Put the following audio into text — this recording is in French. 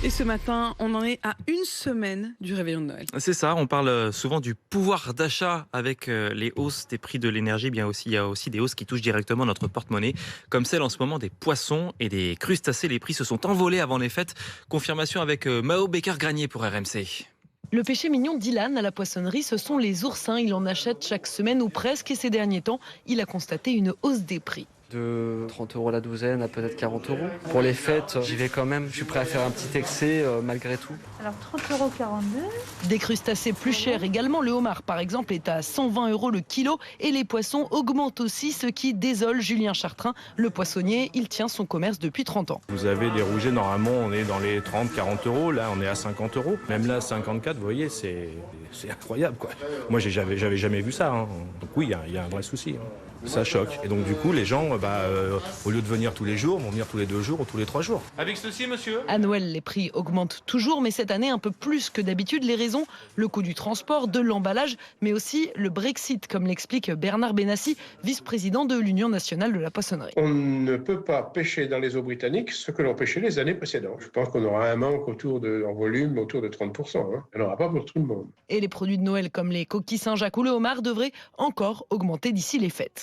Et ce matin, on en est à une semaine du réveillon de Noël. C'est ça, on parle souvent du pouvoir d'achat avec les hausses des prix de l'énergie. Bien aussi, il y a aussi des hausses qui touchent directement notre porte-monnaie, comme celle en ce moment des poissons et des crustacés. Les prix se sont envolés avant les fêtes. Confirmation avec Mao Becker-Granier pour RMC. Le péché mignon d'Ilan à la poissonnerie, ce sont les oursins. Il en achète chaque semaine ou presque et ces derniers temps, il a constaté une hausse des prix. De 30 € la douzaine à peut-être 40 €. Pour les fêtes, j'y vais quand même. Je suis prêt à faire un petit excès malgré tout. Alors 30,42 €. Des crustacés plus chers également. Le homard, par exemple, est à 120 € le kilo. Et les poissons augmentent aussi, ce qui désole Julien Chartrain. Le poissonnier, il tient son commerce depuis 30 ans. Vous avez des rougets, normalement, on est dans les 30-40 €. Là, on est à 50 €. Même là, 54, vous voyez, c'est incroyable, quoi. Moi, j'avais jamais vu ça. Donc oui, il y a un vrai souci. Ça choque. Et donc, du coup, les gens, au lieu de venir tous les jours, vont venir tous les 2 jours ou tous les 3 jours. Avec ceci, monsieur ? À Noël, les prix augmentent toujours, mais cette année un peu plus que d'habitude. Les raisons, le coût du transport, de l'emballage, mais aussi le Brexit, comme l'explique Bernard Benassi, vice-président de l'Union nationale de la poissonnerie. On ne peut pas pêcher dans les eaux britanniques ce que l'on pêchait les années précédentes. Je pense qu'on aura un manque en volume autour de 30%. Il n'y en aura pas pour tout le monde. Et les produits de Noël comme les coquilles Saint-Jacques ou le homard devraient encore augmenter d'ici les fêtes.